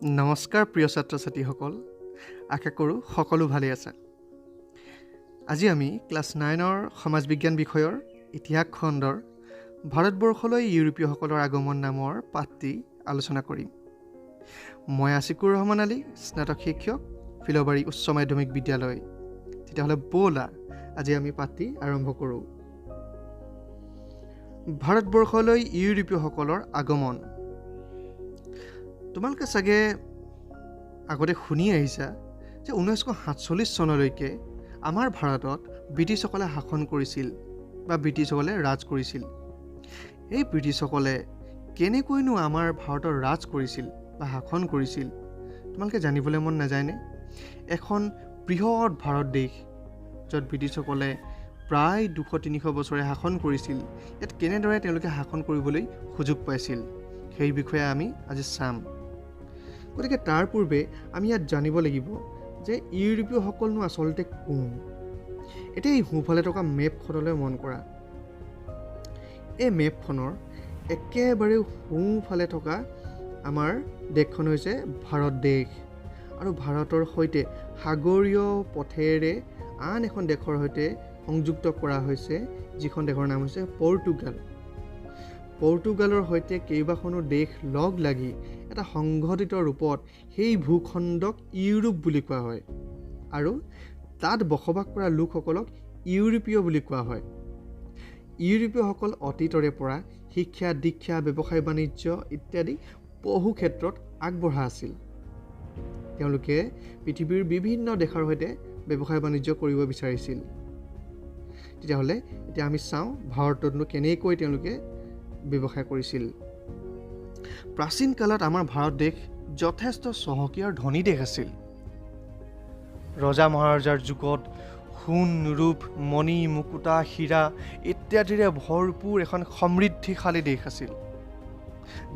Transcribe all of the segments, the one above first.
নমস্কাৰ প্ৰিয় ছাত্ৰ ছাত্ৰীসকল, আশা কৰোঁ সকলো ভালে আছে। আজি আমি ক্লাছ 9ৰ সমাজ বিজ্ঞান বিষয়ৰ ইতিহাস খণ্ডৰ ভাৰতবৰ্ষলৈ ইউৰোপীয়সকলৰ আগমন নামৰ পাঠটি আলোচনা কৰিম। মই আছিকুৰ ৰহমান আলী, স্নাতক শিক্ষক, ফিলবাৰী উচ্চ মাধ্যমিক বিদ্যালয়। তেতিয়াহ'লে ব'লা আজি আমি পাঠটি আৰম্ভ কৰোঁ। ভাৰতবৰ্ষলৈ ইউৰোপীয়সকলৰ আগমন। তোমালোকে চাগে আগতে শুনি আহিছা যে 1947 চনলৈকে আমাৰ ভাৰতত ব্ৰিটিছসকলে শাসন কৰিছিল বা ব্ৰিটিছসকলে ৰাজ কৰিছিল। এই ব্ৰিটিছসকলে কেনেকৈনো আমাৰ ভাৰতৰ ৰাজ কৰিছিল বা শাসন কৰিছিল তোমালোকে জানিবলৈ মন নাযায়নে? এখন বৃহৎ ভাৰত দেশ য'ত ব্ৰিটিছসকলে প্ৰায় 200-300 বছৰে শাসন কৰিছিল, ইয়াত কেনেদৰে তেওঁলোকে শাসন কৰিবলৈ সুযোগ পাইছিল সেই বিষয়ে আমি আজি চাম। গতিকে তাৰ পূৰ্বে আমি ইয়াত জানিব লাগিব যে ইউৰোপীয়সকলনো আচলতে কোন। এতিয়া এই সোঁফালে থকা মেপখনলৈ মন কৰা। এই মেপখনৰ একেবাৰে সোঁফালে থকা আমাৰ দেশখন হৈছে ভাৰত দেশ, আৰু ভাৰতৰ সৈতে সাগৰীয় পথেৰে আন এখন দেশৰ সৈতে সংযুক্ত কৰা হৈছে, যিখন দেশৰ নাম হৈছে পৰ্তুগাল। পৰ্তুগালৰ সৈতে কেইবাখনো দেশ লগ লাগি এটা সংগঠিত ৰূপত সেই ভূখণ্ডক ইউৰোপ বুলি কোৱা হয়, আৰু তাত বসবাস কৰা লোকসকলক ইউৰোপীয় বুলি কোৱা হয়। ইউৰোপীয়সকল অতীতৰে পৰা শিক্ষা, দীক্ষা, ব্যৱসায় বাণিজ্য ইত্যাদি বহু ক্ষেত্ৰত আগবঢ়া আছিল। তেওঁলোকে পৃথিৱীৰ বিভিন্ন দেশৰ সৈতে ব্যৱসায় বাণিজ্য কৰিব বিচাৰিছিল। তেতিয়াহ'লে এতিয়া আমি চাওঁ ভাৰততনো কেনেকৈ তেওঁলোকে ব্যৱসায় কৰিছিল। প্ৰাচীন কালত আমাৰ ভাৰত দেশ যথেষ্ট চহকী আৰু ধনী দেশ আছিল। ৰজা মহাৰজাৰ যুগত সোণ, ৰূপ, মণি, মুকুতা, হীৰা ইত্যাদিৰে ভৰপূৰ এখন সমৃদ্ধিশালী দেশ আছিল,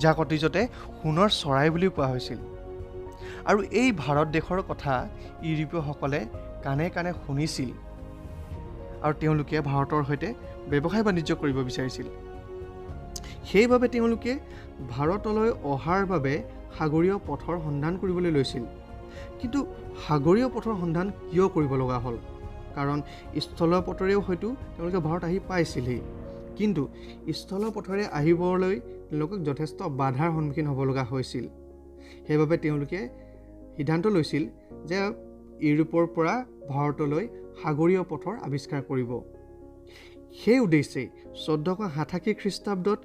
যাক অতীজতে সোণৰ চৰাই বুলিও কোৱা হৈছিল। আৰু এই ভাৰত দেশৰ কথা ইউৰোপীয়সকলে কাণে কাণে শুনিছিল, আৰু তেওঁলোকে ভাৰতৰ সৈতে ব্যৱসায় বাণিজ্য কৰিব বিচাৰিছিল। সেইবাবে তেওঁলোকে ভাৰতলৈ অহাৰ বাবে সাগৰীয় পথৰ সন্ধান কৰিবলৈ লৈছিল। কিন্তু সাগৰীয় পথৰ সন্ধান কিয় কৰিব লগা হ'ল? কাৰণ স্থলৰ পথৰেও হয়তো তেওঁলোকে ভাৰত আহি পাইছিলহি, কিন্তু স্থলৰ পথৰে আহিবলৈ তেওঁলোকক যথেষ্ট বাধাৰ সন্মুখীন হ'ব লগা হৈছিল। সেইবাবে তেওঁলোকে সিদ্ধান্ত লৈছিল যে ইউৰোপৰ পৰা ভাৰতলৈ সাগৰীয় পথৰ আৱিষ্কাৰ কৰিব। সেই উদ্দেশ্যে 1488 খ্ৰীষ্টাব্দত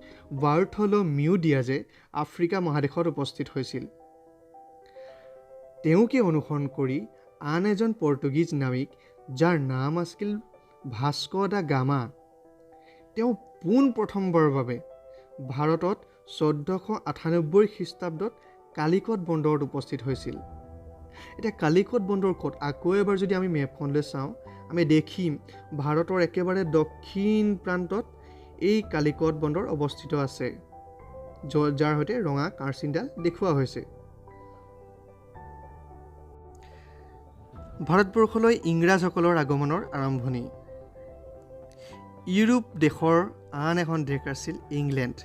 বাৰ্থল'মিউ ডিয়াজে আফ্ৰিকা মহাদেশত উপস্থিত হৈছিল। তেওঁকে অনুসৰণ কৰি আন এজন পৰ্তুগীজ নাবিক, যাৰ নাম আছিল ভাস্কো দা গামা, তেওঁ পোনপ্ৰথমবাৰৰ বাবে ভাৰতত 1498 খ্ৰীষ্টাব্দত কালিকট বন্দৰত উপস্থিত হৈছিল। এতিয়া কালিকট বন্দৰ ক'ত? আকৌ এবাৰ যদি আমি মেপখনলৈ চাওঁ, আমি দেখিম ভাৰতৰ একেবাৰে দক্ষিণ প্ৰান্তত এই কালিকট বন্দৰ অৱস্থিত আছে, যাৰ সৈতে ৰঙা কাঁড়চিনডাল দেখুওৱা হৈছে। ভাৰতবৰ্ষলৈ ইংৰাজসকলৰ আগমনৰ আৰম্ভণি। ইউৰোপ দেশৰ আন এখন দেশ আছিল ইংলেণ্ড,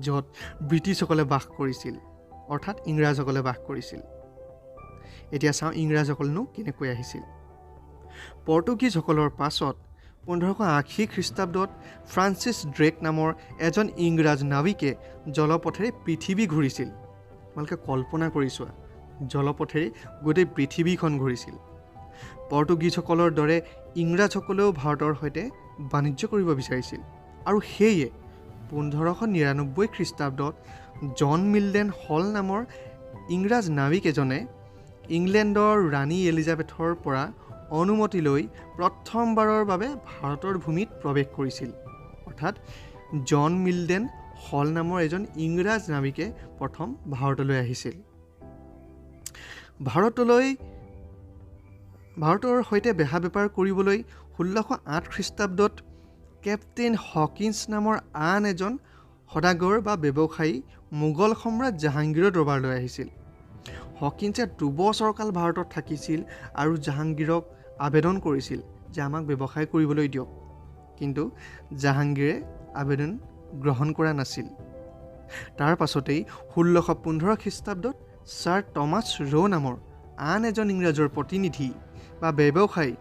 য'ত ব্ৰিটিছসকলে বাস কৰিছিল, অৰ্থাৎ ইংৰাজসকলে বাস কৰিছিল। এতিয়া চাওঁ ইংৰাজসকলনো কেনেকৈ আহিছিল। পৰ্তুগীজসকলৰ পাছত 1580 খ্ৰীষ্টাব্দত ফ্ৰান্সিছ ড্ৰেক নামৰ এজন ইংৰাজ নাবিকে জলপথেৰে পৃথিৱী ঘূৰিছিল। তোমালোকে কল্পনা কৰি চোৱা, জলপথেৰে গোটেই পৃথিৱীখন ঘূৰিছিল। পৰ্তুগীজসকলৰ দৰে ইংৰাজসকলেও ভাৰতৰ সৈতে বাণিজ্য কৰিব বিচাৰিছিল, আৰু সেয়ে 1599 খ্ৰীষ্টাব্দত জন মিল্ডেন হল নামৰ ইংৰাজ নাবিক এজনে ইংলেণ্ডৰ ৰাণী এলিজাবেথৰ পৰা অনুমতি লৈ প্ৰথমবাৰৰ বাবে ভাৰতৰ ভূমিত প্ৰৱেশ কৰিছিল। অৰ্থাৎ জন মিল্ডেন হল নামৰ এজন ইংৰাজ নাবিকে প্ৰথম ভাৰতলৈ আহিছিল। ভাৰতৰ সৈতে বেহা বেপাৰ কৰিবলৈ 1608 খ্ৰীষ্টাব্দত কেপ্টেইন হকিন্স নামৰ আন এজন সদাগৰ বা ব্যৱসায়ী মোগল সম্ৰাট জাহাংগীৰৰ দৰবাৰলৈ আহিছিল। হকিন্সে 2 বছৰকাল ভাৰতত থাকিছিল আৰু জাহাংগীৰক আবেদন কৰিছিল যে আমাক ব্যৱসায় কৰিবলৈ দিয়ক, কিন্তু জাহাংগীৰে আবেদন গ্ৰহণ কৰা নাছিল। তাৰ পাছতেই 1615 খ্ৰীষ্টাব্দত ছাৰ টমাছ ৰ' নামৰ আন এজন ইংৰাজৰ প্ৰতিনিধি বা ব্যৱসায়ী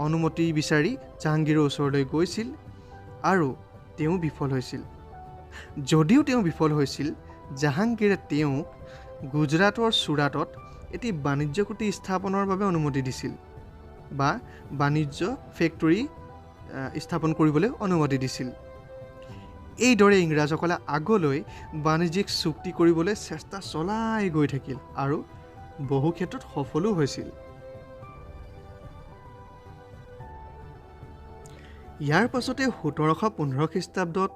অনুমতি বিচাৰি জাহাংগীৰৰ ওচৰলৈ গৈছিল আৰু তেওঁ বিফল হৈছিল। যদিও তেওঁ বিফল হৈছিল, জাহাংগীৰে তেওঁক গুজৰাটৰ চুৰাটত এটি বাণিজ্য কুটি স্থাপনৰ বাবে অনুমতি দিছিল বা বাণিজ্য ফেক্টৰী স্থাপন কৰিবলৈ অনুমতি দিছিল। এইদৰে ইংৰাজসকলে আগলৈ বাণিজ্যিক চুক্তি কৰিবলৈ চেষ্টা চলাই গৈ থাকিল আৰু বহু ক্ষেত্ৰত সফলো হৈছিল। ইয়াৰ পাছতে 1715 খ্ৰীষ্টাব্দত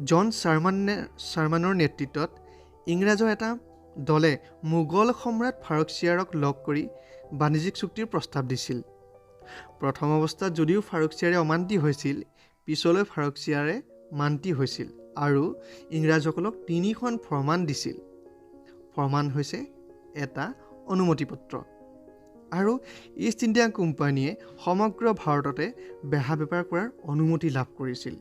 জন চাৰমানৰ নেতৃত্বত ইংৰাজৰ এটা দলে মোগল সম্ৰাট ফাৰুকছিয়াৰক লগ কৰি বাণিজ্যিক চুক্তিৰ প্ৰস্তাৱ দিছিল। প্ৰথম অৱস্থাত যদিও ফাৰুকছিয়াৰে অমান্তি হৈছিল, পিছলৈ ফাৰুকছিয়াৰে মান্তি হৈছিল আৰু ইংৰাজসকলক 3খন ফৰমান দিছিল। ফৰমান হৈছে এটা অনুমতি পত্ৰ আৰু ইষ্ট ইণ্ডিয়া কোম্পানীয়ে সমগ্ৰ ভাৰততে বেহা বেপাৰ কৰাৰ অনুমতি লাভ কৰিছিল।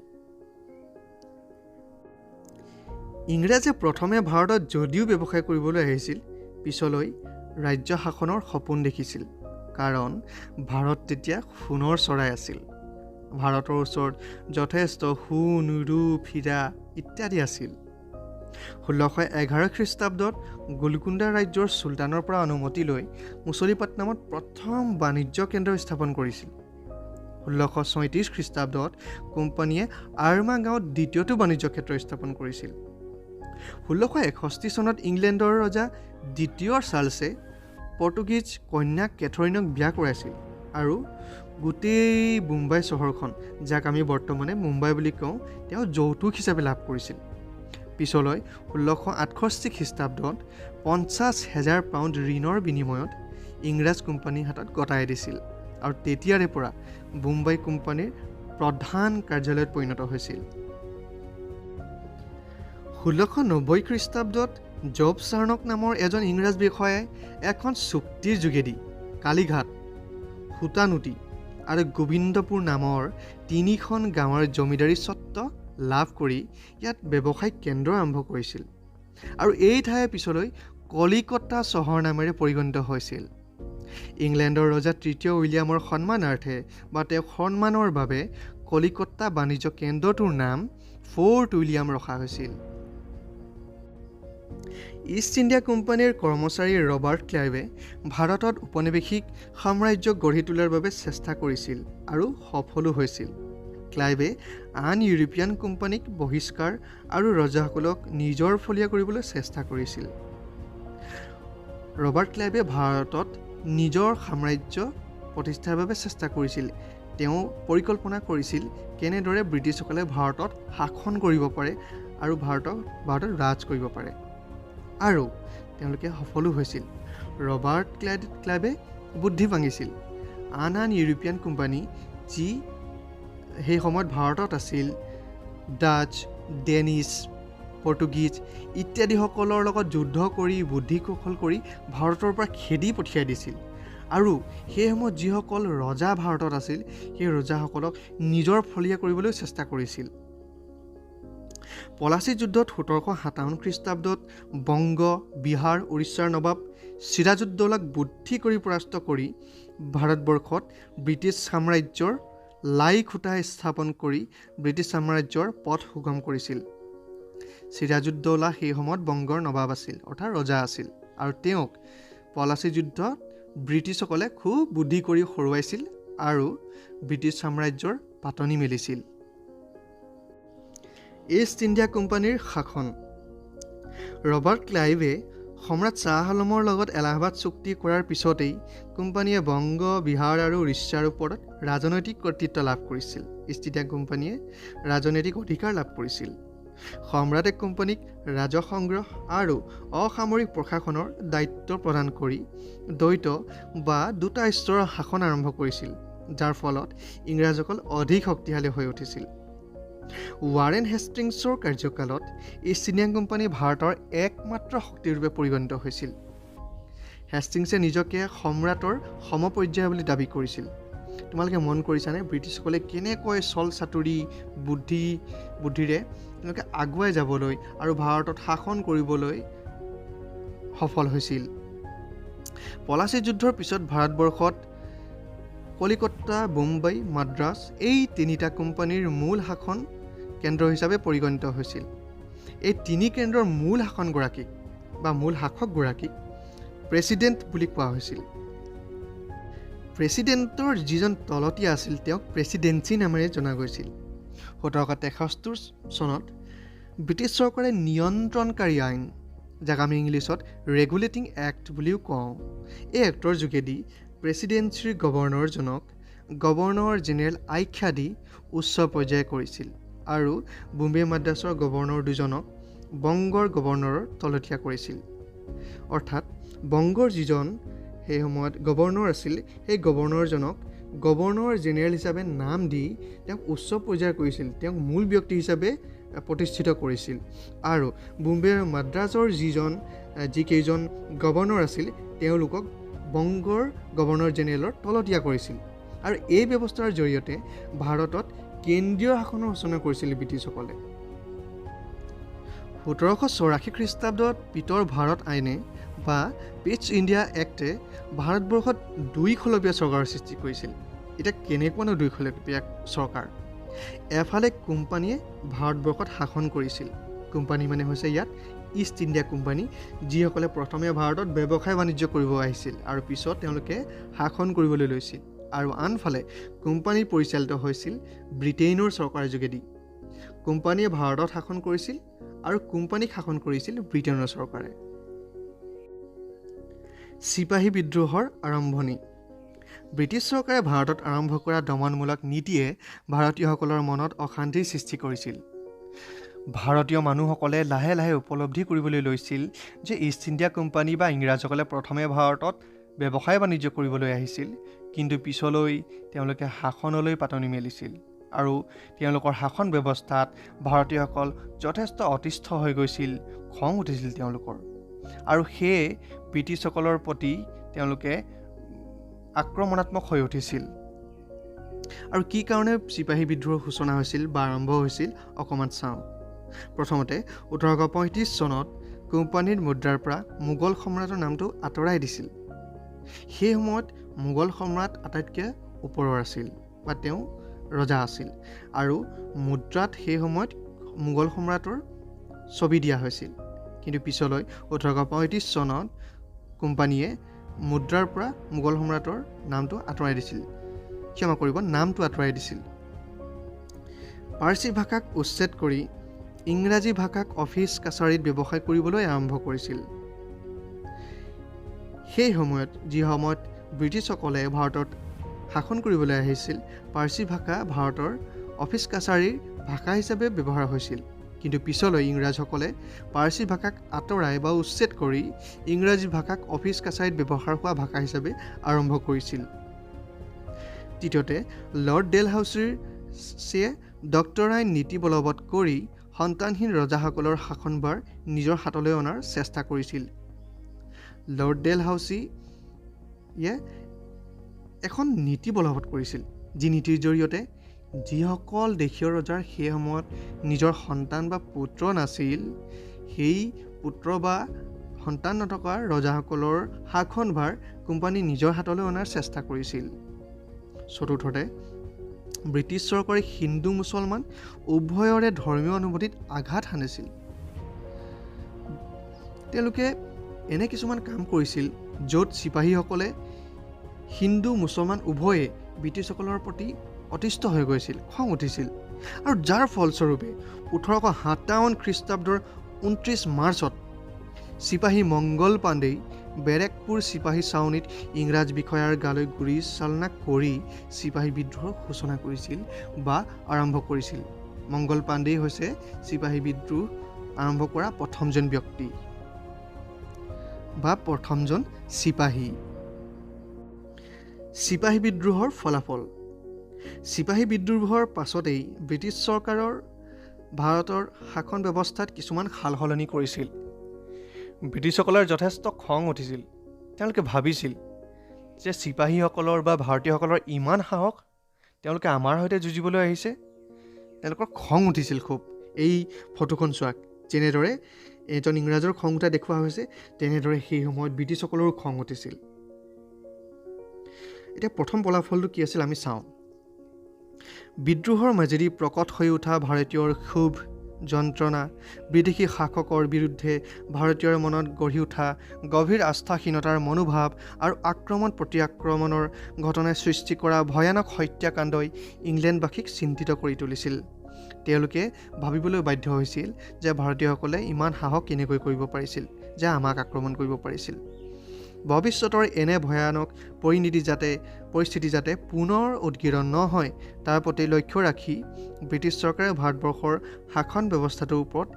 ইংৰাজে প্ৰথমে ভাৰতত যদিও ব্যৱসায় কৰিবলৈ আহিছিল, পিছলৈ ৰাজ্য শাসনৰ সপোন দেখিছিল। কাৰণ ভাৰত তেতিয়া সোণৰ চৰাই আছিল। ভাৰতৰ ওচৰত যথেষ্ট সোণ, ৰূপ, হীৰা ইত্যাদি আছিল। 1611 খ্ৰীষ্টাব্দত গোলকুণ্ডা ৰাজ্যৰ চুলতানৰ পৰা অনুমতি লৈ মুছলিপাটনামত প্ৰথম বাণিজ্য কেন্দ্ৰ স্থাপন কৰিছিল। 1634 খ্ৰীষ্টাব্দত কোম্পানীয়ে আৰমা গাঁৱত দ্বিতীয়টো বাণিজ্য ক্ষেত্ৰ স্থাপন কৰিছিল। 1661 চনত ইংলেণ্ডৰ ৰজা দ্বিতীয় চাৰ্লছে পৰ্তুগীজ কন্যা কেথৰিনক বিয়া কৰাইছিল আৰু গোটেই মুম্বাই চহৰখন, যাক আমি বৰ্তমানে মুম্বাই বুলি কওঁ, তেওঁ যৌতুক হিচাপে লাভ কৰিছিল। পিছলৈ 1668 খ্ৰীষ্টাব্দত 50,000 পাউণ্ড ঋণৰ বিনিময়ত ইংৰাজ কোম্পানীৰ হাতত গতাই দিছিল আৰু তেতিয়াৰে পৰা মুম্বাই কোম্পানীৰ প্ৰধান কাৰ্যালয়ত পৰিণত হৈছিল। 1690 খ্ৰীষ্টাব্দত জব চাৰ্নক নামৰ এজন ইংৰাজ বিষয়াই এখন চুক্তিৰ যোগেদি কালীঘাট, সূতানুটি আৰু গোবিন্দপুৰ নামৰ 3খন গাঁৱৰ জমিদাৰী স্বত্ব লাভ কৰি ইয়াত ব্যৱসায়িক কেন্দ্ৰ আৰম্ভ কৰিছিল আৰু এই ঠাই পিছলৈ কলিকতা চহৰ নামেৰে পৰিগণিত হৈছিল। ইংলেণ্ডৰ ৰজা তৃতীয় উইলিয়ামৰ সন্মানাৰ্থে বা তেওঁক সন্মানৰ বাবে কলিকতা বাণিজ্য কেন্দ্ৰটোৰ নাম ফৰ্ট উইলিয়াম ৰখা হৈছিল। ইষ্ট ইণ্ডিয়া কোম্পানীৰ কৰ্মচাৰী ৰবাৰ্ট ক্লাইভে ভাৰতত উপনিৱেশিক সাম্ৰাজ্য গঢ়ি তোলাৰ বাবে চেষ্টা কৰিছিল আৰু সফলো হৈছিল। ক্লাইভে আন ইউৰোপীয়ান কোম্পানীক বহিষ্কাৰ আৰু ৰজাসকলক নিজৰ ফলীয়া কৰিবলৈ চেষ্টা কৰিছিল। ৰবাৰ্ট ক্লাইভে ভাৰতত নিজৰ সাম্ৰাজ্য প্ৰতিষ্ঠাৰ বাবে চেষ্টা কৰিছিল। তেওঁ পৰিকল্পনা কৰিছিল কেনেদৰে ব্ৰিটিছসকলে ভাৰতত শাসন কৰিব পাৰে আৰু ভাৰতত ৰাজ কৰিব পাৰে, আৰু তেওঁলোকে সফলো হৈছিল। ৰবাৰ্ট ক্লাইভে বুদ্ধি ভাঙিছিল। আন ইউৰোপীয়ান কোম্পানী যি সেই সময়ত ভাৰতত আছিল, ডাচ, ডেনিছ, পৰ্তুগীজ ইত্যাদিসকলৰ লগত যুদ্ধ কৰি বুদ্ধি কৌশল কৰি ভাৰতৰ পৰা খেদি পঠিয়াই দিছিল আৰু সেই সময়ত যিসকল ৰজা ভাৰতত আছিল, সেই ৰজাসকলক নিজৰ ফলীয়া কৰিবলৈ চেষ্টা কৰিছিল। পলাচী যুদ্ধত 1757 খ্ৰীষ্টাব্দত বংগ, বিহাৰ, উৰিষ্যাৰ নবাব চিৰাজউদ্দৌলাক বুদ্ধি কৰি পৰাস্ত কৰি ভাৰতবৰ্ষত ব্ৰিটিছ সাম্ৰাজ্যৰ লাই খুঁটা স্থাপন কৰি ব্ৰিটিছ সাম্ৰাজ্যৰ পথ সুগম কৰিছিল। চিৰাজউদ্দৌলা সেই সময়ত বংগৰ নবাব আছিল, অৰ্থাৎ ৰজা আছিল, আৰু তেওঁক পলাচী যুদ্ধত ব্ৰিটিছসকলে খুব বুদ্ধি কৰি হৰুৱাইছিল আৰু ব্ৰিটিছ সাম্ৰাজ্যৰ পাতনি মেলিছিল। ইষ্ট ইণ্ডিয়া কোম্পানীৰ শাসন। ৰবাৰ্ট ক্লাইভে সম্ৰাট শ্বাহ আলমৰ লগত এলাহাবাদ চুক্তি কৰাৰ পিছতেই কোম্পানীয়ে বংগ, বিহাৰ আৰু উৰিষ্যাৰ ওপৰত ৰাজনৈতিক কৰ্তৃত্ব লাভ কৰিছিল। ইষ্ট ইণ্ডিয়া কোম্পানীয়ে ৰাজনৈতিক অধিকাৰ লাভ কৰিছিল। সম্ৰাটে কোম্পানীক ৰাজহ সংগ্ৰহ আৰু অসামৰিক প্ৰশাসনৰ দায়িত্ব প্ৰদান কৰি দ্বৈত বা দুটা স্তৰৰ শাসন আৰম্ভ কৰিছিল, যাৰ ফলত ইংৰাজসকল অধিক শক্তিশালী হৈ উঠিছিল। ৱাৰেন হেষ্টিংছৰ কাৰ্যকালত ইষ্ট ইণ্ডিয়া কোম্পানী ভাৰতৰ একমাত্ৰ শক্তিৰূপে পৰিগণিত হৈছিল। হেষ্টিংছে নিজকে সম্ৰাটৰ সমপৰ্যায় বুলি দাবী কৰিছিল। তোমালোকে মন কৰিছানে ব্ৰিটিছসকলে কেনেকৈ ছল চাতুৰি বুদ্ধিৰে তেওঁলোকে আগুৱাই যাবলৈ আৰু ভাৰতত শাসন কৰিবলৈ সফল হৈছিল। পলাচী যুদ্ধৰ পিছত ভাৰতবৰ্ষত কলিকতা, বোম্বাই, মাদ্ৰাছ এই তিনিটা কোম্পানীৰ মূল শাসন কেন্দ্ৰ হিচাপে পৰিগণিত হৈছিল। এই তিনি কেন্দ্ৰৰ মূল শাসকগৰাকীক প্ৰেছিডেণ্ট বুলি কোৱা হৈছিল। প্ৰেছিডেণ্টৰ যিজন তলতীয়া আছিল তেওঁক প্ৰেছিডেঞ্চি নামেৰে জনা গৈছিল। 1773 চনত ব্ৰিটিছ চৰকাৰে নিয়ন্ত্ৰণকাৰী আইন, যাক আমি ইংলিছত ৰেগুলেটিং এক্ট বুলিও কওঁ, এই এক্টৰ যোগেদি প্ৰেছিডেঞ্চিৰ গভৰ্ণৰজনক গভৰ্ণৰ জেনেৰেল আখ্যা দি উচ্চ পৰ্যায় কৰিছিল আৰু বোম্বে মাদ্ৰাছৰ গভৰ্ণৰ দুজনক বংগৰ গভৰ্ণৰৰ তলতীয়া কৰিছিল। অৰ্থাৎ বংগৰ যিজন সেই সময়ত গভৰ্ণৰ আছিল, সেই গভৰ্ণৰজনক গভৰ্ণৰ জেনেৰেল হিচাপে নাম দি তেওঁক উচ্চ পৰ্যায়ৰ কৰিছিল, তেওঁক মূল ব্যক্তি হিচাপে প্ৰতিষ্ঠিত কৰিছিল। আৰু বোম্বে আৰু মাদ্ৰাছৰ যিকেইজন গভৰ্ণৰ আছিল তেওঁলোকক বংগৰ গভৰ্ণৰ জেনেৰেলৰ তলতীয়া কৰিছিল। আৰু এই ব্যৱস্থাৰ জৰিয়তে ভাৰতত কেন্দ্ৰীয় শাসনৰ সূচনা কৰিছিল ব্ৰিটিছসকলে। 1784 খ্ৰীষ্টাব্দত পিতৰ ভাৰত আইনে বা ইষ্ট ইণ্ডিয়া এক্টে ভাৰতবৰ্ষত দুইখলপীয়া চৰকাৰৰ সৃষ্টি কৰিছিল। এতিয়া কেনেকুৱানো দুইখলপীয়া চৰকাৰ? এফালে কোম্পানীয়ে ভাৰতবৰ্ষত শাসন কৰিছিল। কোম্পানী মানে হৈছে ইয়াত ইষ্ট ইণ্ডিয়া কোম্পানী, যিসকলে প্ৰথমে ভাৰতত ব্যৱসায় বাণিজ্য কৰিব আহিছিল আৰু পিছত তেওঁলোকে শাসন কৰিবলৈ লৈছিল। আৰু আনফালে কোম্পানী পৰিচালিত হৈছিল ব্ৰিটেইনৰ চৰকাৰৰ যোগেদি। কোম্পানীয়ে ভাৰতত শাসন কৰিছিল আৰু কোম্পানীক শাসন কৰিছিল ব্ৰিটেইনৰ চৰকাৰে। চিপাহী বিদ্ৰোহৰ আৰম্ভণি। ব্ৰিটিছ চৰকাৰে ভাৰতত আৰম্ভ কৰা দমনমূলক নীতিয়ে ভাৰতীয়সকলৰ মনত অশান্তিৰ সৃষ্টি কৰিছিল। ভাৰতীয় মানুহসকলে লাহে লাহে উপলব্ধি কৰিবলৈ লৈছিল যে ইষ্ট ইণ্ডিয়া কোম্পানী বা ইংৰাজসকলে প্ৰথমে ভাৰতত ব্যৱসায় বাণিজ্য কৰিবলৈ আহিছিল, কিন্তু পিছলৈ তেওঁলোকে শাসনলৈ পাতনি মেলিছিল আৰু তেওঁলোকৰ শাসন ব্যৱস্থাত ভাৰতীয়সকল যথেষ্ট অতিষ্ঠ হৈ গৈছিল, খং উঠিছিল তেওঁলোকৰ। আৰু সেয়ে ব্ৰিটিছসকলৰ প্ৰতি তেওঁলোকে আক্ৰমণাত্মক হৈ উঠিছিল। আৰু কি কাৰণে চিপাহী বিদ্ৰোহৰ সূচনা হৈছিল বা আৰম্ভ হৈছিল অকণমান চাওঁ। প্ৰথমতে 1835 চনত কোম্পানীৰ মুদ্ৰাৰ পৰা মোগল সম্ৰাটৰ নামটো আঁতৰাই দিছিল। সেই সময়ত মোগল সম্ৰাট আটাইতকৈ ওপৰৰ আছিল বা তেওঁ ৰজা আছিল আৰু মুদ্ৰাত সেই সময়ত মোগল সম্ৰাটৰ ছবি দিয়া হৈছিল। কিন্তু পিছলৈ 1835 চনত কোম্পানীয়ে মুদ্ৰাৰ পৰা মোগল সম্ৰাটৰ নামটো আঁতৰাই দিছিল। নামটো আঁতৰাই দিছিল। পাৰ্চী ভাষাক উচ্ছেদ কৰি ইংৰাজী ভাষাক অফিচ কাছাৰীত ব্যৱসায় কৰিবলৈ আৰম্ভ কৰিছিল। সেই সময়ত ব্ৰিটিছসকলে ভাৰতত শাসন কৰিবলৈ আহিছিল, পাৰ্চী ভাষা ভাৰতৰ অফিচ কাছাৰীৰ ভাষা হিচাপে ব্যৱহাৰ হৈছিল। কিন্তু পিছলৈ ইংৰাজসকলে পাৰ্চী ভাষাক আঁতৰাই বা উচ্ছেদ কৰি ইংৰাজী ভাষাক অফিচ কাছাৰীত ব্যৱহাৰ হোৱা ভাষা হিচাপে আৰম্ভ কৰিছিল। তৃতীয়তে লৰ্ড ডেলহাউছিয়ে ডক্টৰাইন নীতি বলবৎ কৰি সন্তানহীন ৰজাসকলৰ শাসনভাৰ নিজৰ হাতলৈ অনাৰ চেষ্টা কৰিছিল। লৰ্ড ডেলহাউছিয়ে এখন নীতি বলবৎ কৰিছিল, যি নীতিৰ জৰিয়তে যিসকল দেশীয় ৰজাৰ সেই সময়ত নিজৰ সন্তান বা পুত্ৰ নাছিল, সেই পুত্ৰ বা সন্তান নথকা ৰজাসকলৰ শাসনভাৰ কোম্পানী নিজৰ হাতলৈ অনাৰ চেষ্টা কৰিছিল। চতুৰ্থতে ব্ৰিটিছ চৰকাৰে হিন্দু মুছলমান উভয়ৰে ধৰ্মীয় অনুভূতিত আঘাত সানিছিল। তেওঁলোকে এনে কিছুমান কাম কৰিছিল য'ত চিপাহীসকলে হিন্দু মুছলমান উভয়ে ব্ৰিটিছসকলৰ প্ৰতি অতিষ্ঠ হৈ গৈছিল, খং উঠিছিল। আৰু যাৰ ফলস্বৰূপে 1857 খ্ৰীষ্টাব্দৰ 29 মাৰ্চত চিপাহী মংগল পাণ্ডেই বেৰেকপুৰ চিপাহী ছাউনীত ইংৰাজ বিষয়াৰ গালৈ গুলী চালনা কৰি চিপাহী বিদ্ৰোহৰ সূচনা কৰিছিল বা আৰম্ভ কৰিছিল। মংগল পাণ্ডেই হৈছে চিপাহী বিদ্ৰোহ আৰম্ভ কৰা প্ৰথমজন ব্যক্তি বা প্ৰথমজন চিপাহী। চিপাহী বিদ্ৰোহৰ ফলাফল। চিপাহী বিদ্ৰোহৰ পাছতেই ব্ৰিটিছ চৰকাৰৰ ভাৰতৰ শাসন ব্যৱস্থাত কিছুমান সালসলনি কৰিছিল। ব্ৰিটিছসকলৰ যথেষ্ট খং উঠিছিল। তেওঁলোকে ভাবিছিল যে চিপাহীসকলৰ বা ভাৰতীয়সকলৰ ইমান সাহস, তেওঁলোকে আমাৰ সৈতে যুঁজিবলৈ আহিছে। তেওঁলোকৰ খং উঠিছিল খুব এই ফটোখন চোৱাক। যেনেদৰে এজন ইংৰাজৰ খং উঠা দেখুওৱা হৈছে, তেনেদৰে সেই সময়ত ব্ৰিটিছসকলৰো খং উঠিছিল। এতিয়া প্ৰথম ফলাফলটো কি আছিল আমি চাওঁ। বিদ্ৰোহৰ মাজেদি প্ৰকট হৈ উঠা ভাৰতীয়ৰ ক্ষোভ, যন্ত্ৰণা, বিদেশী শাসকৰ বিৰুদ্ধে ভাৰতীয়ৰ মনত গঢ়ি উঠা গভীৰ আস্থাহীনতাৰ মনোভাৱ আৰু আক্ৰমণ প্ৰতি-আক্ৰমণৰ ঘটনাই সৃষ্টি কৰা ভয়ানক হত্যাকাণ্ডই ইংলেণ্ডবাসীক চিন্তিত কৰি তুলিছিল। তেওঁলোকে ভাবিবলৈ বাধ্য হৈছিল যে ভাৰতীয়সকলে ইমান সাহস কেনেকৈ কৰিব পাৰিছিল যে আমাক আক্ৰমণ কৰিব পাৰিছিল। ভৱিষ্যতৰ এনে ভয়ানক পৰিস্থিতি যাতে পুনৰ উদ্গিৰণ নহয় তাৰ প্ৰতি লক্ষ্য ৰাখি ব্ৰিটিছ চৰকাৰে ভাৰতবৰ্ষৰ শাসন ব্যৱস্থাটোৰ ওপৰত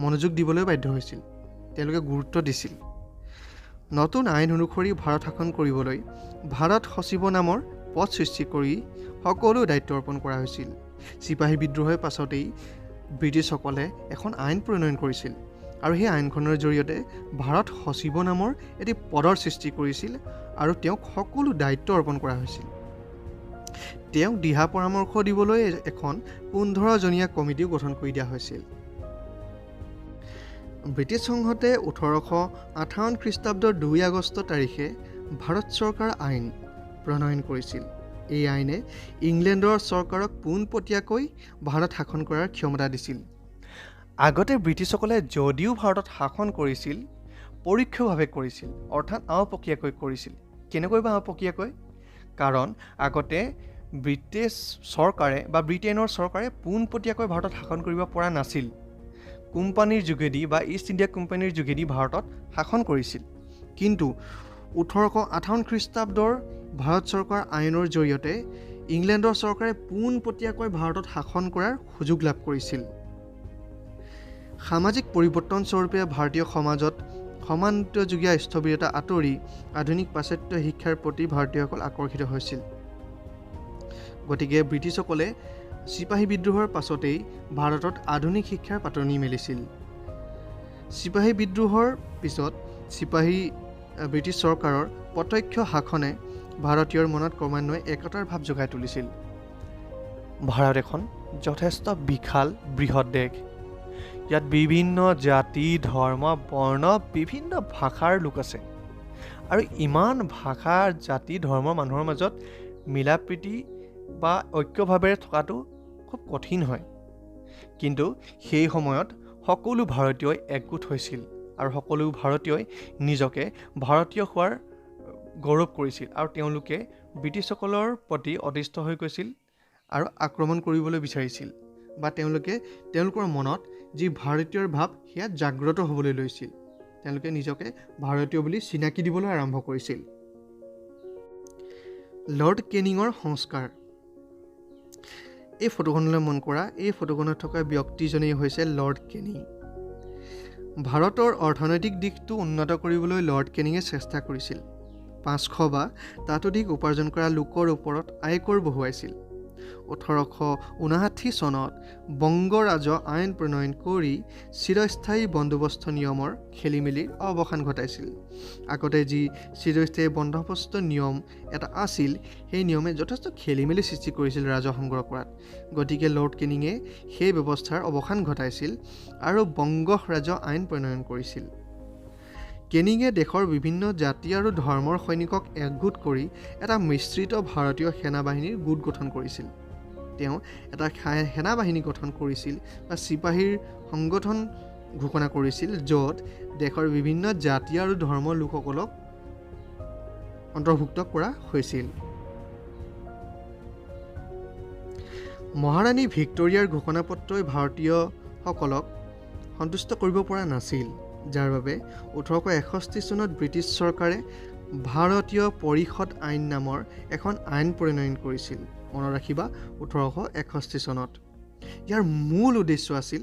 মনোযোগ দিবলৈ বাধ্য হৈছিল। তেওঁলোকে গুৰুত্ব দিছিল। নতুন আইন অনুসৰি ভাৰত শাসন কৰিবলৈ ভাৰত সচিব নামৰ পদ সৃষ্টি কৰি সকলো দায়িত্ব অৰ্পণ কৰা হৈছিল। চিপাহী বিদ্ৰোহৰ পাছতেই ব্ৰিটিছসকলে এখন আইন প্ৰণয়ন কৰিছিল আৰু সেই আইনখনৰ জৰিয়তে ভাৰত সচিব নামৰ এটি পদৰ সৃষ্টি কৰিছিল আৰু তেওঁক সকলো দায়িত্ব অৰ্পণ কৰা হৈছিল। তেওঁক দিহা পৰামৰ্শ দিবলৈ এখন 15জনীয়া কমিটিও গঠন কৰি দিয়া হৈছিল। ব্ৰিটিছ সংঘতে 1858 খ্ৰীষ্টাব্দৰ 2 আগষ্ট তাৰিখে ভাৰত চৰকাৰ আইন প্ৰণয়ন কৰিছিল। এই আইনে ইংলেণ্ডৰ চৰকাৰক পোনপটীয়াকৈ ভাৰত শাসন কৰাৰ ক্ষমতা দিছিল। আগতে ব্ৰিটিছসকলে যদিও ভাৰতত শাসন কৰিছিল, পৰোক্ষভাৱে কৰিছিল, অৰ্থাৎ আওপকীয়াকৈ কৰিছিল। কেনেকৈ বা আওপকীয়াকৈ? কাৰণ আগতে ব্ৰিটিছ চৰকাৰে বা ব্ৰিটেইনৰ চৰকাৰে পোনপটীয়াকৈ ভাৰতত শাসন কৰিব পৰা নাছিল। কোম্পানীৰ যোগেদি বা ইষ্ট ইণ্ডিয়া কোম্পানীৰ যোগেদি ভাৰতত শাসন কৰিছিল। কিন্তু 1858 খ্ৰীষ্টাব্দৰ ভাৰত চৰকাৰ আইনৰ জৰিয়তে ইংলেণ্ডৰ চৰকাৰে পোনপটীয়াকৈ ভাৰতত শাসন কৰাৰ সুযোগ লাভ কৰিছিল। সামাজিক পৰিৱৰ্তন স্বৰূপে ভাৰতীয় সমাজত সমান্তযুগীয় স্থবিৰতা আঁতৰি আধুনিক পাশ্চাত্য শিক্ষাৰ প্ৰতি ভাৰতীয়সকল আকৰ্ষিত হৈছিল। গতিকে ব্ৰিটিছসকলে চিপাহী বিদ্ৰোহৰ পাছতেই ভাৰতত আধুনিক শিক্ষাৰ পাতনি মেলিছিল। চিপাহী বিদ্ৰোহৰ পিছত ব্ৰিটিছ চৰকাৰৰ প্ৰত্যক্ষ শাসনে ভাৰতীয়ৰ মনত ক্ৰমান্বয়ে একতাৰ ভাৱ জগাই তুলিছিল। ভাৰত এখন যথেষ্ট বিশাল বৃহৎ দেশ। ইয়াত বিভিন্ন জাতি, ধৰ্ম, বৰ্ণ, বিভিন্ন ভাষাৰ লোক আছে আৰু ইমান ভাষা, জাতি, ধৰ্মৰ মানুহৰ মাজত মিলা প্ৰীতি বা ঐক্যভাৱেৰে থকাটো খুব কঠিন হয়। কিন্তু সেই সময়ত সকলো ভাৰতীয়ই একগোট হৈছিল আৰু সকলো ভাৰতীয়ই নিজকে ভাৰতীয় হোৱাৰ গৌৰৱ কৰিছিল আৰু তেওঁলোকে ব্ৰিটিছসকলৰ প্ৰতি অতিষ্ঠ হৈ গৈছিল আৰু আক্ৰমণ কৰিবলৈ বিচাৰিছিল বা তেওঁলোকৰ মনত যি ভাৰতীয়ৰ ভাৱ সেয়া জাগ্ৰত হ'বলৈ লৈছিল। তেওঁলোকে নিজকে ভাৰতীয় বুলি চিনাকি দিবলৈ আৰম্ভ কৰিছিল। লৰ্ড কেনিঙৰ সংস্কাৰ। এই ফটোখনলৈ মন কৰা, এই ফটোখনত থকা ব্যক্তিজনেই হৈছে লৰ্ড কেনিং। ভাৰতৰ অৰ্থনৈতিক দিশটো উন্নত কৰিবলৈ লৰ্ড কেনিঙে চেষ্টা কৰিছিল। 500 বা তাতোধিক উপাৰ্জন কৰা লোকৰ ওপৰত আয়কৰ বহুৱাইছিল। 1859 চনত বংগৰাজ আইন প্ৰণয়ন কৰি চিৰস্থায়ী বন্দোবস্ত নিয়মৰ খেলিমেলিৰ অৱসান ঘটাইছিল। আগতে যি চিৰস্থায়ী বন্দোবস্ত নিয়ম এটা আছিল, সেই নিয়মে যথেষ্ট খেলিমেলি সৃষ্টি কৰিছিল ৰাজহ সংগ্ৰহ কৰাত। গতিকে লৰ্ড কেনিঙে সেই ব্যৱস্থাৰ অৱসান ঘটাইছিল আৰু বংগৰাজ আইন প্ৰণয়ন কৰিছিল। কেনিঙে দেশৰ বিভিন্ন জাতি আৰু ধৰ্মৰ সৈনিকক একগোট কৰি এটা মিশ্ৰিত ভাৰতীয় সেনাবাহিনীৰ গোট গঠন কৰিছিল। তেওঁ এটা সেনাবাহিনী গঠন কৰিছিল বা চিপাহীৰ সংগঠন ঘোষণা কৰিছিল, য'ত দেশৰ বিভিন্ন জাতি আৰু ধৰ্মৰ লোকসকলক অন্তৰ্ভুক্ত কৰা হৈছিল। মহাৰাণী ভিক্টৰিয়াৰ ঘোষণাপত্ৰই ভাৰতীয়সকলক সন্তুষ্ট কৰিব পৰা নাছিল, যাৰ বাবে 1861 চনত ব্ৰিটিছ চৰকাৰে ভাৰতীয় পৰিষদ আইন নামৰ এখন আইন প্ৰণয়ন কৰিছিল। মনত ৰাখিবা, 1861 চনত। ইয়াৰ মূল উদ্দেশ্য আছিল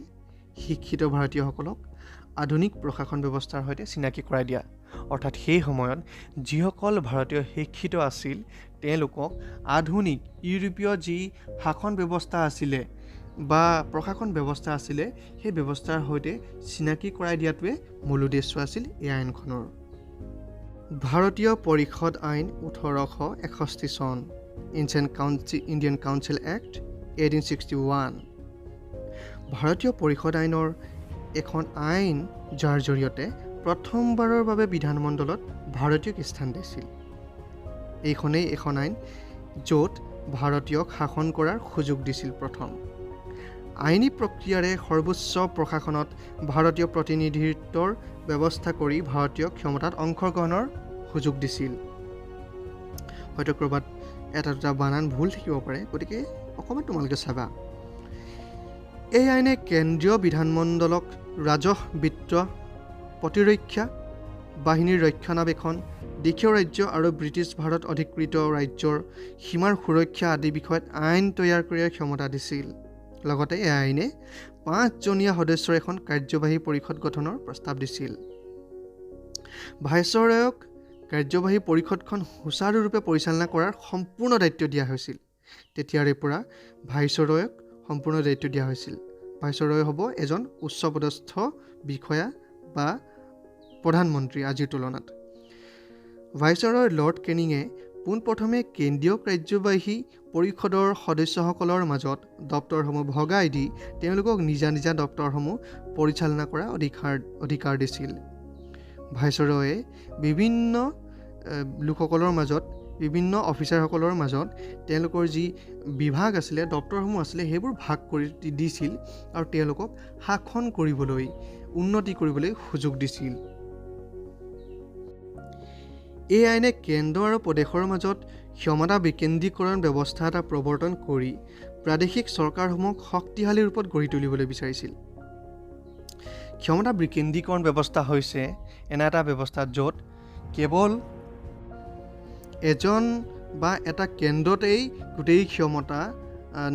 শিক্ষিত ভাৰতীয়সকলক আধুনিক প্ৰশাসন ব্যৱস্থাৰ সৈতে চিনাকি কৰাই দিয়া। অৰ্থাৎ সেই সময়ত যিসকল ভাৰতীয় শিক্ষিত আছিল, তেওঁলোকক আধুনিক ইউৰোপীয় যি শাসন ব্যৱস্থা আছিলে বা প্ৰশাসন ব্যৱস্থা আছিলে, সেই ব্যৱস্থাৰ সৈতে চিনাকি কৰাই দিয়াটোৱে মূল উদ্দেশ্য আছিল এই আইনখনৰ। ভাৰতীয় পৰিষদ আইন 1861 চন ইণ্ডিয়ান কাউন্সিল এক্ট 1861 ভাৰতীয় পৰিষদ আইনৰ এখন আইন যাৰ জৰিয়তে প্ৰথমবাৰৰ বাবে বিধানমণ্ডলত ভাৰতীয়ক স্থান দিছিল। এইখনেই এখন আইন য'ত ভাৰতীয়ক শাসন কৰাৰ সুযোগ দিছিল প্ৰথম। আইনী প্ৰক্ৰিয়াৰে সৰ্বোচ্চ প্ৰশাসনত ভাৰতীয় প্ৰতিনিধিত্বৰ ব্যৱস্থা কৰি ভাৰতীয় ক্ষমতাত অংশগ্ৰহণৰ সুযোগ দিছিল। হয়তো ক'ৰবাত এটা দুটা বানান ভুল থাকিব পাৰে, গতিকে অকণমান তোমালোকে চাবা। এই আইনে কেন্দ্ৰীয় বিধানমণ্ডলক ৰাজহ বিত্ত প্ৰতিৰক্ষা বাহিনীৰ ৰক্ষণাবেক্ষণ দেশীয় ৰাজ্য আৰু ব্ৰিটিছ ভাৰত অধিকৃত ৰাজ্যৰ সীমাৰ সুৰক্ষা আদি বিষয়ত আইন তৈয়াৰ কৰাৰ ক্ষমতা দিছিল। লগতে এই আইনে 5জনীয়া সদস্যৰ এখন কাৰ্যবাহী পৰিষদ গঠনৰ প্ৰস্তাৱ দিছিল। ভাইচৰয়ক কাৰ্যবাহী পৰিষদখন সুচাৰুৰূপে পৰিচালনা কৰাৰ সম্পূৰ্ণ দায়িত্ব দিয়া হৈছিল। তেতিয়াৰে পৰা ভাইচৰয়ক সম্পূৰ্ণ দায়িত্ব দিয়া হৈছিল। ভাইচৰয় হ'ব এজন উচ্চপদস্থ বিষয়া বা প্ৰধানমন্ত্ৰী আজিৰ তুলনাত। ভাইচৰয় লৰ্ড কেনিঙে পোনপ্ৰথমে কেন্দ্ৰীয় কাৰ্যবাহী পৰিষদৰ সদস্যসকলৰ মাজত দপ্তৰসমূহ ভগাই দি তেওঁলোকক নিজা নিজা দপ্তৰসমূহ পৰিচালনা কৰা অধিকাৰ দিছিল। ভাইচৰয়ে বিভিন্ন লোকসকলৰ মাজত বিভিন্ন অফিচাৰসকলৰ মাজত তেওঁলোকৰ যি বিভাগ আছিলে দপ্তৰসমূহ আছিলে সেইবোৰ ভাগ কৰি দিছিল আৰু তেওঁলোকক শাসন কৰিবলৈ উন্নতি কৰিবলৈ সুযোগ দিছিল। এই আইনে কেন্দ্ৰ আৰু প্ৰদেশৰ মাজত ক্ষমতা বিকেন্দ্ৰীকৰণ ব্যৱস্থা এটা প্ৰৱৰ্তন কৰি প্ৰাদেশিক চৰকাৰসমূহক শক্তিশালী ৰূপত গঢ়ি তুলিবলৈ বিচাৰিছিল। ক্ষমতা বিকেন্দ্ৰীকৰণ ব্যৱস্থা হৈছে এনে এটা ব্যৱস্থা য'ত কেৱল এজন বা এটা কেন্দ্ৰতেই গোটেই ক্ষমতা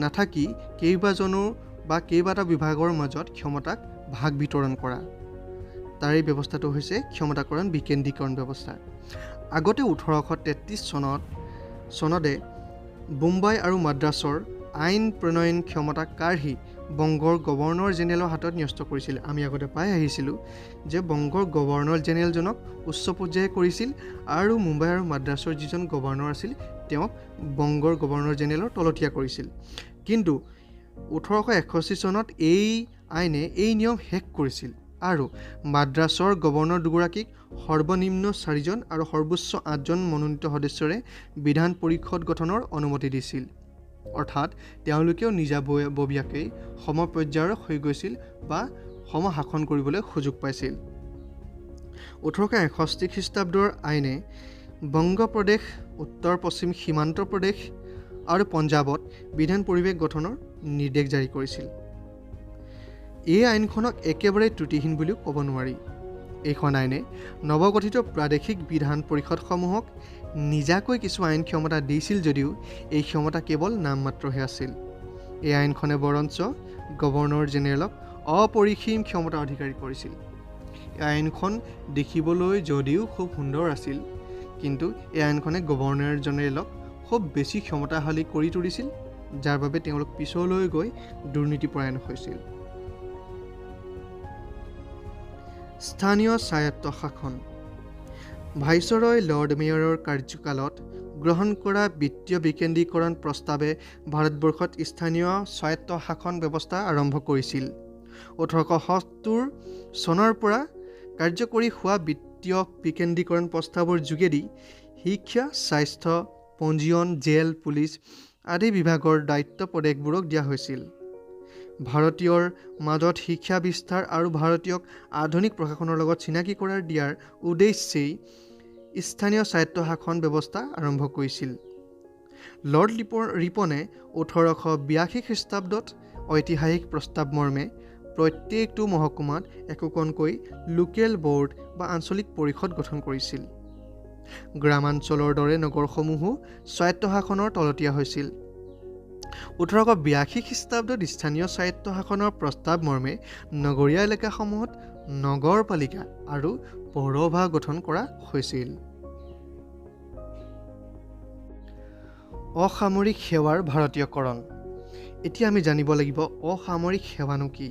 নাথাকি কেইবাজনো বা কেইবাটা বিভাগৰ মাজত ক্ষমতাক ভাগ বিতৰণ কৰা। তাৰ এই ব্যৱস্থাটো হৈছে ক্ষমতাকৰণ বিকেন্দ্ৰীকৰণ ব্যৱস্থা। আগতে 1833 চনতে বোম্বাই আৰু মাদ্ৰাছৰ আইন প্ৰণয়ন ক্ষমতা কাঢ়ি বংগৰ গভৰ্ণৰ জেনেৰেলৰ হাতত ন্যস্ত কৰিছিল। আমি আগতে পাই আহিছিলোঁ যে বংগৰ গভৰ্ণৰ জেনেৰেলজনক উচ্চ পৰ্যায়ে কৰিছিল আৰু মুম্বাই আৰু মাদ্ৰাছৰ যিজন গভৰ্ণৰ আছিল তেওঁক বংগৰ গভৰ্ণৰ জেনেৰেলৰ তলতীয়া কৰিছিল। কিন্তু 1861 চনত এই আইনে এই নিয়ম শেষ কৰিছিল আৰু মাদ্ৰাছৰ গভৰ্ণৰ দুগৰাকীক সৰ্বনিম্ন 4জন আৰু সৰ্বোচ্চ 8জন মনোনীত সদস্যৰে বিধান পৰিষদ গঠনৰ অনুমতি দিছিল। অৰ্থাৎ তেওঁলোকেও নিজাববীয়াকৈ সমপৰ্যায়ৰ হৈ গৈছিল বা সমশাসন কৰিবলৈ সুযোগ পাইছিল। 1861 খ্ৰীষ্টাব্দৰ আইনে বংগ প্ৰদেশ, উত্তৰ পশ্চিম সীমান্ত প্ৰদেশ আৰু পঞ্জাৱত বিধান পৰিৱেশ গঠনৰ নিৰ্দেশ জাৰি কৰিছিল। এই আইনখনক একেবাৰে ত্ৰুটিহীন বুলিও ক'ব নোৱাৰি। এইখন আইনে নৱগঠিত প্ৰাদেশিক বিধান পৰিষদসমূহক নিজাকৈ কিছু আইন ক্ষমতা দিছিল যদিও এই ক্ষমতা কেৱল নামমাত্ৰহে আছিল। এই আইনখনে বৰঞ্চ গভৰ্ণৰ জেনেৰেলক অপৰিসীম ক্ষমতা অধিকাৰী কৰিছিল। এই আইনখন দেখিবলৈ যদিও খুব সুন্দৰ আছিল, কিন্তু এই আইনখনে গভৰ্ণৰ জেনেৰেলক খুব বেছি ক্ষমতাশালী কৰি তুলিছিল, যাৰ বাবে তেওঁলোক পিছলৈ গৈ দুৰ্নীতিপৰায়ণ হৈছিল। স্থানীয় স্বায়ত্ত শাসন। ভাইচৰয় লৰ্ড মেয়ৰৰ কাৰ্যকালত গ্ৰহণ কৰা বিত্তীয় বিকেন্দ্ৰীকৰণ প্ৰস্তাৱে ভাৰতবৰ্ষত স্থানীয় স্বায়ত্ত শাসন ব্যৱস্থা আৰম্ভ কৰিছিল। 1870 চনৰ পৰা কাৰ্যকৰী হোৱা বিত্তীয় বিকেন্দ্ৰীকৰণ প্ৰস্তাৱৰ যোগেদি শিক্ষা, স্বাস্থ্য, পঞ্জীয়ন, জেল, পুলিচ আদি বিভাগৰ দায়িত্ব প্ৰদেশবোৰক দিয়া হৈছিল। ভাৰতীয়ৰ মাজত শিক্ষা বিস্তাৰ আৰু ভাৰতীয়ক আধুনিক প্ৰশাসনৰ লগত চিনাকি দিয়াৰ উদ্দেশ্যেই স্থানীয় স্বায়ত্ত শাসন ব্যৱস্থা আৰম্ভ কৰিছিল। লৰ্ড ৰিপনে 1882 খ্ৰীষ্টাব্দত ঐতিহাসিক প্ৰস্তাৱ মৰ্মে প্ৰত্যেকটো মহকুমাত একোখনকৈ লোকেল বৰ্ড বা আঞ্চলিক পৰিষদ গঠন কৰিছিল। গ্ৰামাঞ্চলৰ দৰে নগৰসমূহো স্বায়ত্ত শাসনৰ তলতীয়া হৈছিল। 1882 খ্ৰীষ্টাব্দত স্থানীয় স্বায়ত্ত শাসনৰ প্ৰস্তাৱ মৰ্মে নগৰীয়া এলেকাসমূহত নগৰপালিকা আৰু পৌৰসভা গঠন কৰা হৈছিল। অসামৰিক সেৱাৰ ভাৰতীয়কৰণ। এতিয়া আমি জানিব লাগিব অসামৰিক সেৱানো কি।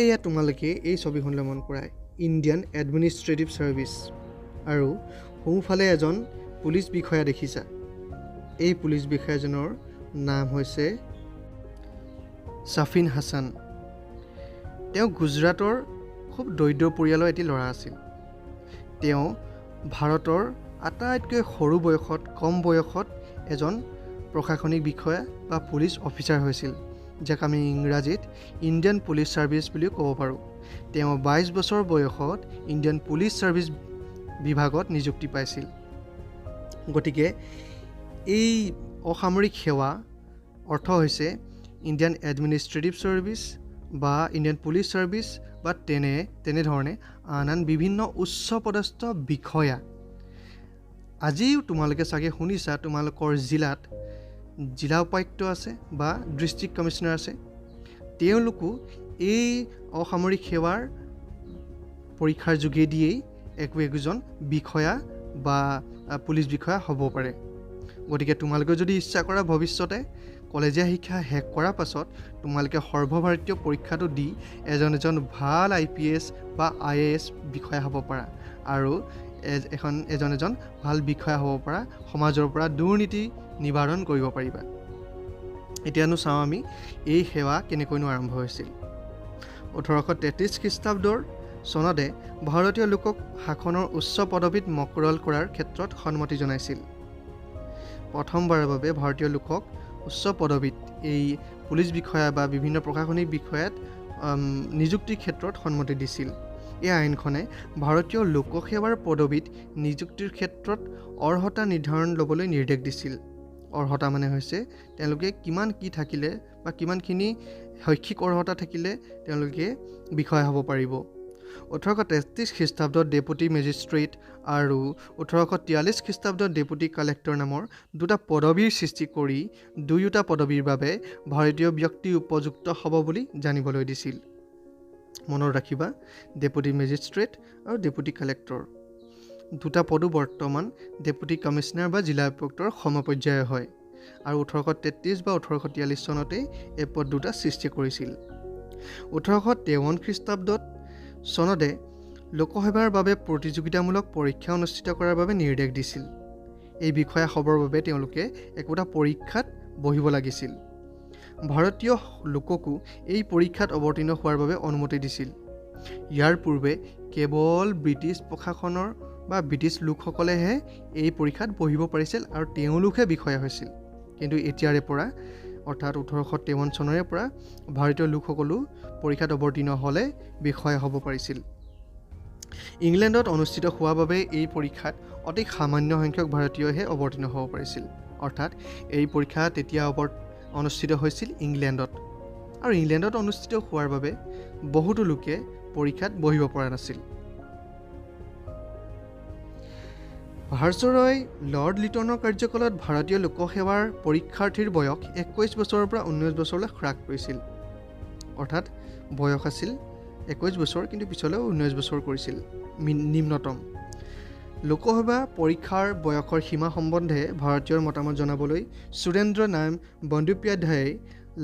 এয়া তোমালোকে এই ছবিখনলৈ মন কৰা ইণ্ডিয়ান এডমিনিষ্ট্ৰেটিভ ছাৰ্ভিচ। আৰু সোঁফালে এজন পুলিচ বিষয়া দেখিছা। এই পুলিচ বিষয়াজনৰ নাম হৈছে ছাফিন হাছান। তেওঁ গুজৰাটৰ খুব দৰিদ্ৰ পৰিয়ালৰ এটি ল'ৰা আছিল। তেওঁ ভাৰতৰ আটাইতকৈ সৰু বয়সত কম বয়সত এজন প্ৰশাসনিক বিষয়া বা পুলিচ অফিচাৰ হৈছিল, যাক আমি ইংৰাজীত ইণ্ডিয়ান পুলিচ ছাৰ্ভিচ বুলিও ক'ব পাৰোঁ। তেওঁ 22 বছৰ বয়সত ইণ্ডিয়ান পুলিচ ছাৰ্ভিচ বিভাগত নিযুক্তি পাইছিল। গতিকে এই অসামৰিক সেৱা অৰ্থ হৈছে ইণ্ডিয়ান এডমিনিষ্ট্ৰেটিভ ছাৰ্ভিচ বা ইণ্ডিয়ান পুলিচ ছাৰ্ভিচ বা তেনেধৰণে আন বিভিন্ন উচ্চপদস্থ বিষয়া। আজিও তোমালোকে চাগে শুনিছা তোমালোকৰ জিলাত জিলা উপায়ুক্ত আছে বা ডিষ্ট্ৰিক্ট কমিশ্যনাৰ আছে। তেওঁলোকো এই অসামৰিক সেৱাৰ পৰীক্ষাৰ যোগেদিয়েই একোজন বিষয়া বা পুলিচ বিষয়া হ'ব পাৰে। গতিকে তোমালোকে যদি ইচ্ছা কৰা ভৱিষ্যতে কলেজীয়া শিক্ষা শেষ কৰাৰ পাছত তোমালোকে সৰ্বভাৰতীয় পৰীক্ষাটো দি এজন ভাল IPS বা IAS বিষয়া হ'ব পাৰা আৰু এজন ভাল বিষয়া হ'ব পাৰা, সমাজৰ পৰা দুৰ্নীতি নিবাৰণ কৰিব পাৰিবা। এতিয়ানো চাওঁ আমি এই সেৱা কেনেকৈনো আৰম্ভ হৈছিল। 1833 খ্ৰীষ্টাব্দৰ চনতে ভাৰতীয় লোকক শাসনৰ উচ্চ পদবীত মকৰল কৰাৰ ক্ষেত্ৰত সন্মতি জনাইছিল। প্ৰথমবাৰৰ বাবে ভাৰতীয় লোকক উচ্চ পদবীত এই পুলিচ বিষয়া বা বিভিন্ন প্ৰশাসনিক বিষয়াত নিযুক্তিৰ ক্ষেত্ৰত সন্মতি দিছিল। এই আইনখনে ভাৰতীয় লোকসেৱাৰ পদবীত নিযুক্তিৰ ক্ষেত্ৰত অৰ্হতা নিৰ্ধাৰণ ল'বলৈ নিৰ্দেশ দিছিল। অৰ্হতা মানে হৈছে তেওঁলোকে কিমান কি থাকিলে বা কিমানখিনি শৈক্ষিক অৰ্হতা থাকিলে তেওঁলোকে বিষয়া হ'ব পাৰিব। 1833 খ্ৰীষ্টাব্দত ডেপুটি মেজিষ্ট্ৰেট আৰু 1843 খ্ৰীষ্টাব্দত ডেপুটি কালেক্টৰ নামৰ দুটা পদবীৰ সৃষ্টি কৰি দুয়োটা পদবীৰ বাবে ভাৰতীয় ব্যক্তি উপযুক্ত হ'ব বুলি জানিবলৈ দিছিল। মনত ৰাখিবা, ডেপুটি মেজিষ্ট্ৰেট আৰু ডেপুটি কালেক্টৰ দুটা পদো বৰ্তমান ডেপুটি কমিশ্যনাৰ বা জিলা উপায়ুক্তৰ সমপৰ্যায়ৰ হয় আৰু 1833 বা 1843 চনতেই এই পদ দুটা সৃষ্টি কৰিছিল। 1853 খ্ৰীষ্টাব্দত চনতে লোকসেৱাৰ বাবে প্ৰতিযোগিতামূলক পৰীক্ষা অনুষ্ঠিত কৰাৰ বাবে নিৰ্দেশ দিছিল। এই বিষয়া হ'বৰ বাবে তেওঁলোকে একোটা পৰীক্ষাত বহিব লাগিছিল। ভাৰতীয় লোককো এই পৰীক্ষাত অৱতীৰ্ণ হোৱাৰ বাবে অনুমতি দিছিল। ইয়াৰ পূৰ্বে কেৱল ব্ৰিটিছ প্ৰশাসনৰ বা ব্ৰিটিছ লোকসকলেহে এই পৰীক্ষাত বহিব পাৰিছিল আৰু তেওঁলোকহে বিষয়া হৈছিল। কিন্তু এতিয়াৰে পৰা অৰ্থাৎ 1853 চনৰে পৰা ভাৰতীয় লোকসকলো পৰীক্ষাত অৱতীৰ্ণ হ'লে বিষয়া হ'ব পাৰিছিল। ইংলেণ্ডত অনুষ্ঠিত হোৱাৰ বাবে এই পৰীক্ষাত অতি সামান্য সংখ্যক ভাৰতীয়হে অৱতীৰ্ণ হ'ব পাৰিছিল। অৰ্থাৎ এই পৰীক্ষা তেতিয়া অনুষ্ঠিত হৈছিল ইংলেণ্ডত, আৰু ইংলেণ্ডত অনুষ্ঠিত হোৱাৰ বাবে বহুতো লোকে পৰীক্ষাত বহিব পৰা নাছিল। ভাৰ্চৰয় লৰ্ড লিটনৰ কাৰ্যকালত ভাৰতীয় লোকসেৱাৰ পৰীক্ষাৰ্থীৰ বয়স 21 বছৰৰ পৰা 19 বছৰলৈ হ্ৰাস কৰিছিল। অৰ্থাৎ বয়স আছিল 21 বছৰ, কিন্তু পিছলৈ 19 বছৰ কৰিছিল নিম্নতম। লোকসেৱা পৰীক্ষাৰ বয়সৰ সীমা সম্বন্ধে ভাৰতীয়ৰ মতামত জনাবলৈ সুৰেন্দ্ৰ নাম বন্দ্যোপাধ্যায়ে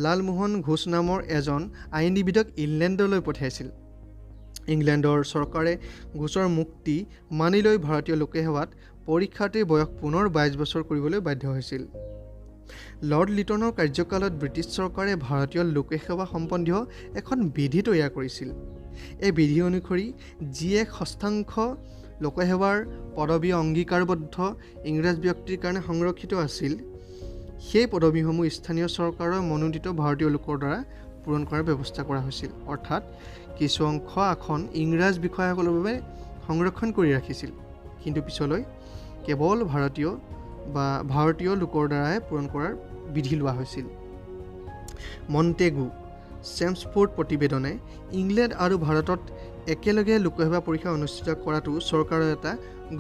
লালমোহন ঘোষ নামৰ এজন আইনবিদক ইংলেণ্ডলৈ পঠিয়াইছিল। ইংলেণ্ডৰ চৰকাৰে ঘোষৰ মুক্তি মানি লৈ ভাৰতীয় লোকসেৱাত পৰীক্ষাৰ্থীৰ বয়স পুনৰ 22 বছৰ কৰিবলৈ বাধ্য হৈছিল। লৰ্ড লিটনৰ কাৰ্যকালত ব্ৰিটিছ চৰকাৰে ভাৰতীয় লোকসেৱা সম্বন্ধীয় এখন বিধি তৈয়াৰ কৰিছিল। এই বিধি অনুসৰি যি এক ষষ্ঠাংশ লোকসেৱাৰ পদবী অংগীকাৰবদ্ধ ইংৰাজ ব্যক্তিৰ কাৰণে সংৰক্ষিত আছিল, সেই পদবীসমূহ স্থানীয় চৰকাৰৰ মনোনীত ভাৰতীয় লোকৰ দ্বাৰা পূৰণ কৰাৰ ব্যৱস্থা কৰা হৈছিল। অৰ্থাৎ কিছু অংশ আসন ইংৰাজ বিষয়াসকলৰ বাবে সংৰক্ষণ কৰি ৰাখিছিল, কিন্তু পিছলৈ কেৱল ভাৰতীয় লোকৰ দ্বাৰাই পূৰণ কৰাৰ বিধি লোৱা হৈছিল। মণ্টেগু চেমছফোৰ্ড প্ৰতিবেদনে ইংলেণ্ড আৰু ভাৰতত একেলগে লোকসেৱা পৰীক্ষা অনুষ্ঠিত কৰাটো চৰকাৰৰ এটা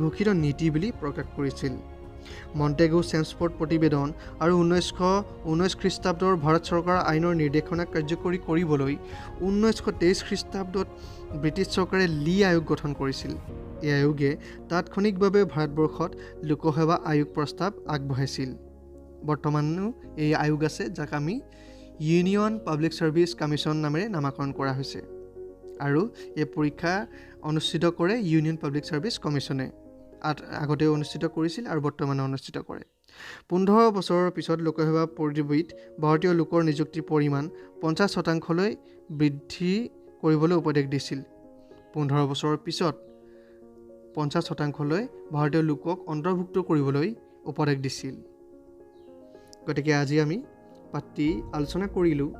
ঘোষিত নীতি বুলি প্ৰকাশ কৰিছিল। মণ্টেগু চেমছফোৰ্ড প্ৰতিবেদন আৰু 1919 খ্ৰীষ্টাব্দৰ ভাৰত চৰকাৰৰ আইনৰ নিৰ্দেশনা কাৰ্যকৰী কৰিবলৈ 1923 খ্ৰীষ্টাব্দত ব্ৰিটিছ চৰকাৰে লি আয়োগ গঠন কৰিছিল। এই আয়োগে তাৎক্ষণিকভাৱে ভাৰতবৰ্ষত লোকসেৱা আয়োগ প্ৰস্তাৱ আগবঢ়াইছিল। বৰ্তমানো এই আয়োগ আছে, যাক আমি ইউনিয়ন পাব্লিক ছাৰ্ভিচ কমিশ্যন নামেৰে নামাকৰণ কৰা হৈছে, আৰু এই পৰীক্ষা অনুষ্ঠিত কৰে ইউনিয়ন পাব্লিক ছাৰ্ভিচ কমিশ্যনে। আগতেও অনুষ্ঠিত কৰিছিল আৰু বৰ্তমানে অনুষ্ঠিত কৰে। 15 বছৰৰ পিছত লোকসভা পদবীত ভাৰতীয় লোকৰ নিযুক্তিৰ পৰিমাণ 50% বৃদ্ধি কৰিবলৈ উপদেশ দিছিল। 15 বছৰৰ পিছত 50% ভাৰতীয় লোকক অন্তৰ্ভুক্ত কৰিবলৈ উপদেশ দিছিল। গতিকে আজি আমি পাতি আলোচনা কৰিলোঁ।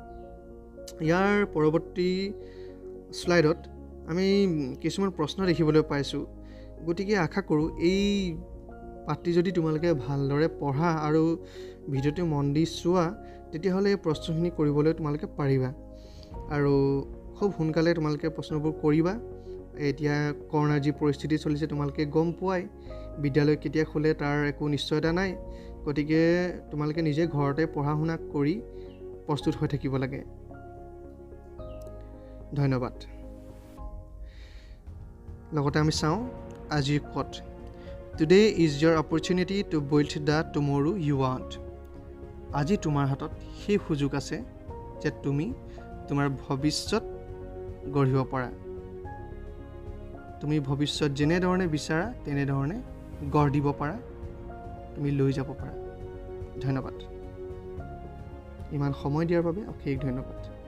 ইয়াৰ পৰৱৰ্তী শ্লাইডত আমি কিছুমান প্ৰশ্ন দেখিবলৈ পাইছোঁ। গতিকে আশা কৰোঁ এই পাঠটি যদি তোমালোকে ভালদৰে পঢ়া আৰু ভিডিঅ'টো মন দি চোৱা, তেতিয়াহ'লে এই প্ৰশ্নখিনি কৰিবলৈ তোমালোকে পাৰিবা আৰু খুব সোনকালে তোমালোকে প্ৰশ্নবোৰ কৰিবা। এতিয়া কৰোণাৰ যি পৰিস্থিতি চলিছে তোমালোকে গম পোৱাই, বিদ্যালয় কেতিয়া খোলে তাৰ একো নিশ্চয়তা নাই। গতিকে তোমালোকে নিজে ঘৰতে পঢ়া শুনা কৰি প্ৰস্তুত হৈ থাকিব লাগে। ধন্যবাদ। লগতে আমি চাওঁ আজিৰ coat. Today is your opportunity to build the tomorrow you want. আজি তোমাৰ হাতত সেই সুযোগ আছে যে তুমি তোমাৰ ভৱিষ্যত গঢ়িব পাৰা। তুমি ভৱিষ্যত যেনেধৰণে বিচাৰা তেনেধৰণে গঢ় দিব পাৰা, তুমি লৈ যাব পাৰা। ধন্যবাদ। ইমান সময় দিয়াৰ বাবে অশেষ ধন্যবাদ।